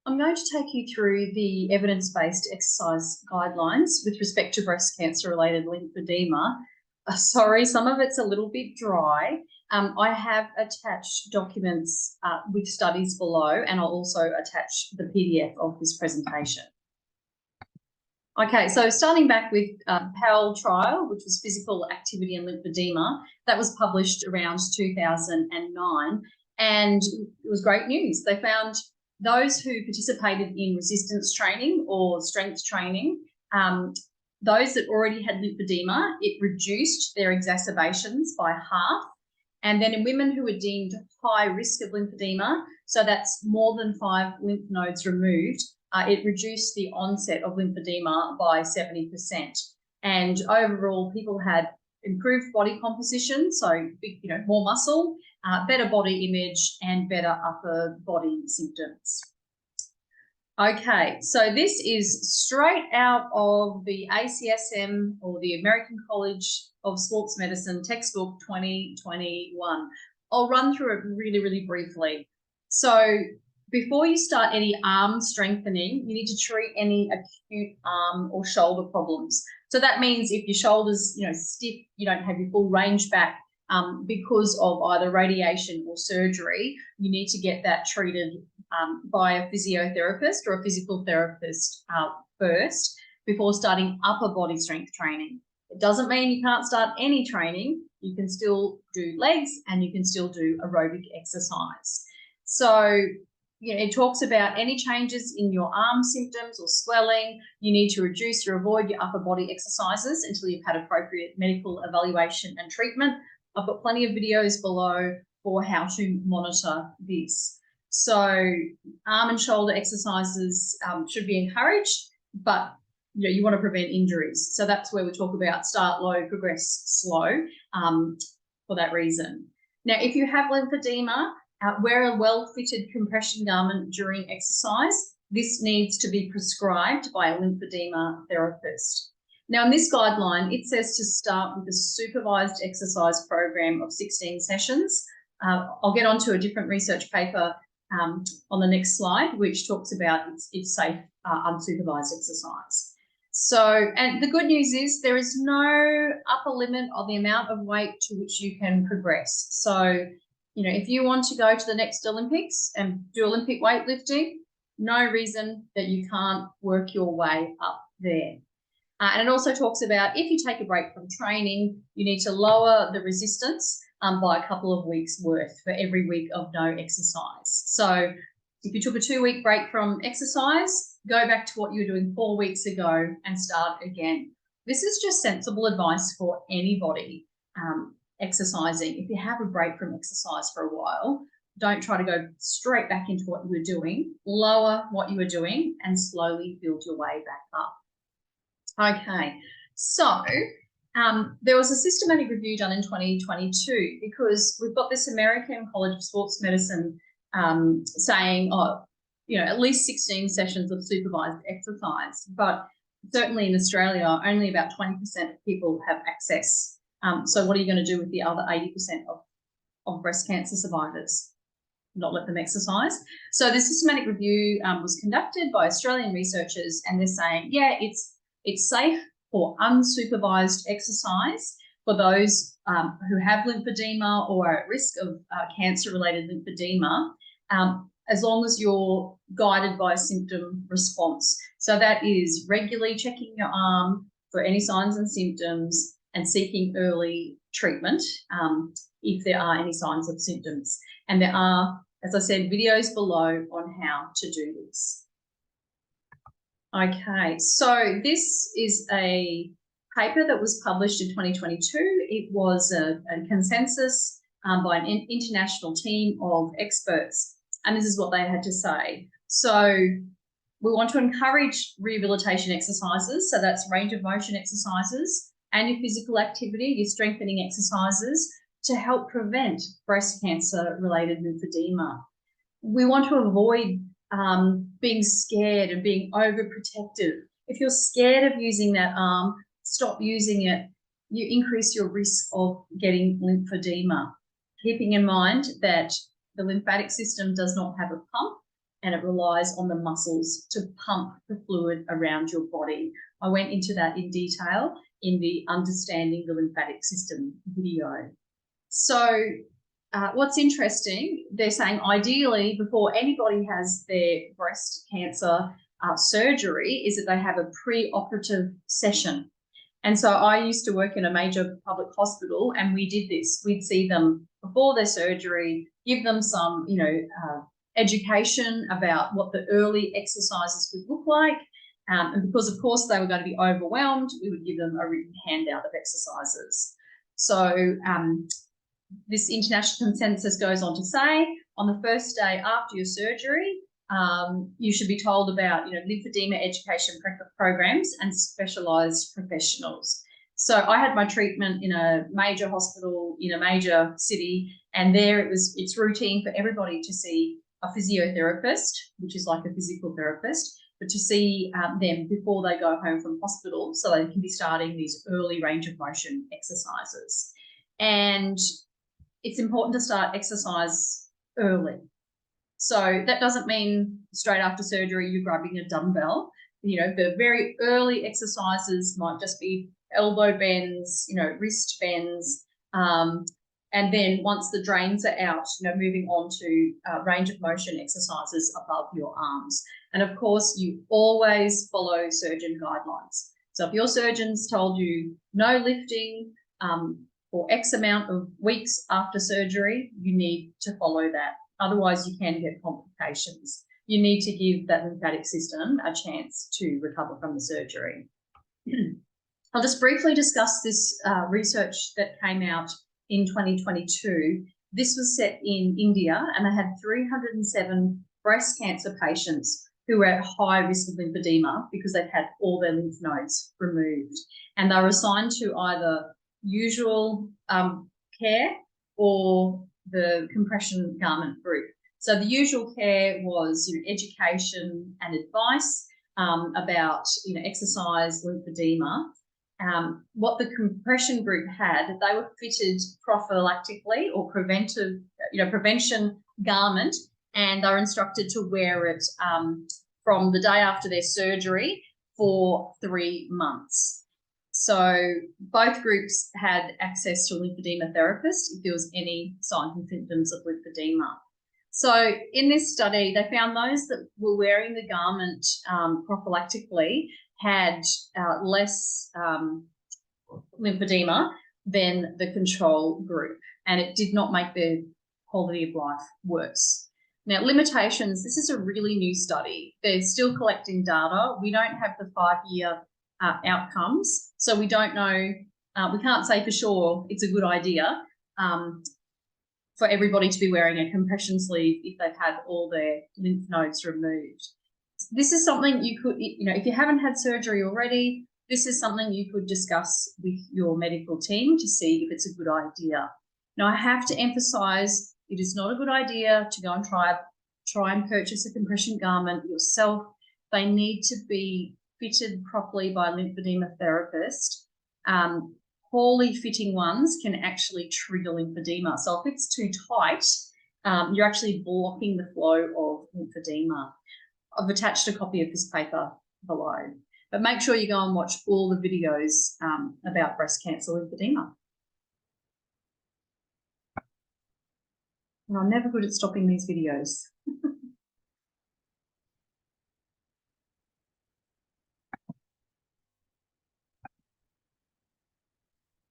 I'm going to take you through the evidence-based exercise guidelines with respect to breast cancer-related lymphedema. Sorry, some of it's a little bit dry. I have attached documents with studies below, and I'll also attach the PDF of this presentation. Okay, so starting back with PAL trial, which was physical activity and lymphedema, that was published around 2009, and it was great news. They found those who participated in resistance training or strength training, those that already had lymphedema, it reduced their exacerbations by half. And then in women who were deemed high risk of lymphedema, so that's more than 5 lymph nodes removed, it reduced the onset of lymphedema by 70%. And overall, people had improved body composition, so more muscle, better body image, and better upper body symptoms. Okay, so this is straight out of the ACSM, or the American College of Sports Medicine textbook 2021. I'll run through it really, really briefly. So before you start any arm strengthening, you need to treat any acute arm or shoulder problems. So that means if your shoulder's stiff, you don't have your full range back because of either radiation or surgery, you need to get that treated by a physiotherapist or a physical therapist first before starting upper body strength training. It doesn't mean you can't start any training. You can still do legs and you can still do aerobic exercise. So it talks about any changes in your arm symptoms or swelling. You need to reduce or avoid your upper body exercises until you've had appropriate medical evaluation and treatment. I've got plenty of videos below for how to monitor this. So arm and shoulder exercises should be encouraged, but you want to prevent injuries. So that's where we talk about start low, progress slow for that reason. Now, if you have lymphedema, wear a well-fitted compression garment during exercise. This needs to be prescribed by a lymphedema therapist. Now, in this guideline, it says to start with a supervised exercise program of 16 sessions. I'll get onto a different research paper on the next slide, which talks about it's safe unsupervised exercise. So, and the good news is there is no upper limit on the amount of weight to which you can progress. So, if you want to go to the next Olympics and do Olympic weightlifting, no reason that you can't work your way up there. And it also talks about if you take a break from training, you need to lower the resistance by a couple of weeks worth for every week of no exercise. So if you took a 2-week break from exercise, go back to what you were doing 4 weeks ago and start again. This is just sensible advice for anybody exercising. If you have a break from exercise for a while, don't try to go straight back into what you were doing. Lower what you were doing and slowly build your way back up. Okay, so there was a systematic review done in 2022 because we've got this American College of Sports Medicine saying, at least 16 sessions of supervised exercise, but certainly in Australia, only about 20% of people have access. So what are you going to do with the other 80% of breast cancer survivors? Not let them exercise. So the systematic review was conducted by Australian researchers, and they're saying, yeah, it's safe for unsupervised exercise for those who have lymphedema or are at risk of cancer-related lymphedema, as long as you're guided by a symptom response. So that is regularly checking your arm for any signs and symptoms and seeking early treatment if there are any signs of symptoms. And there are, as I said, videos below on how to do this. Okay, so this is a paper that was published in 2022. It was a consensus by an international team of experts, and this is what they had to say. So we want to encourage rehabilitation exercises, so that's range of motion exercises, and your physical activity, your strengthening exercises, to help prevent breast cancer-related lymphedema. We want to avoid being scared and being overprotective. If you're scared of using that arm, stop using it. You increase your risk of getting lymphedema. Keeping in mind that the lymphatic system does not have a pump and it relies on the muscles to pump the fluid around your body. I went into that in detail in the Understanding the Lymphatic System video. So what's interesting, they're saying ideally before anybody has their breast cancer surgery is that they have a pre-operative session. And so I used to work in a major public hospital, and we did this. We'd see them before their surgery, give them some, education about what the early exercises would look like. And because, of course, they were going to be overwhelmed, we would give them a written handout of exercises. So this international consensus goes on to say, on the first day after your surgery, you should be told about, lymphedema education programs and specialised professionals. So I had my treatment in a major hospital in a major city, and there it's routine for everybody to see a physiotherapist, which is like a physical therapist, but to see them before they go home from hospital so they can be starting these early range of motion exercises. And it's important to start exercise early. So that doesn't mean straight after surgery you're grabbing a dumbbell. The very early exercises might just be elbow bends, wrist bends, and then once the drains are out, moving on to range of motion exercises above your arms. And of course, you always follow surgeon guidelines. So if your surgeon's told you no lifting for X amount of weeks after surgery, you need to follow that. Otherwise, you can get complications. You need to give that lymphatic system a chance to recover from the surgery. I'll just briefly discuss this research that came out in 2022. This was set in India, and they had 307 breast cancer patients who were at high risk of lymphedema because they'd had all their lymph nodes removed. And they were assigned to either usual care or the compression garment group. So the usual care was education and advice about exercise, lymphedema. What the compression group had, they were fitted prophylactically or prevention garment, and they were instructed to wear it from the day after their surgery for 3 months. So both groups had access to a lymphedema therapist if there was any signs and symptoms of lymphedema. So in this study, they found those that were wearing the garment prophylactically had less lymphedema than the control group, and it did not make their quality of life worse. Now, limitations, this is a really new study. They're still collecting data. We don't have the 5-year outcomes, so we don't know, we can't say for sure it's a good idea for everybody to be wearing a compression sleeve if they've had all their lymph nodes removed. This is something you could, if you haven't had surgery already, this is something you could discuss with your medical team to see if it's a good idea. Now, I have to emphasize, it is not a good idea to go and try and purchase a compression garment yourself. They need to be fitted properly by a lymphedema therapist. Poorly fitting ones can actually trigger lymphedema. So if it's too tight, you're actually blocking the flow of lymphedema. I've attached a copy of this paper below, but make sure you go and watch all the videos about breast cancer lymphedema. And I'm never good at stopping these videos.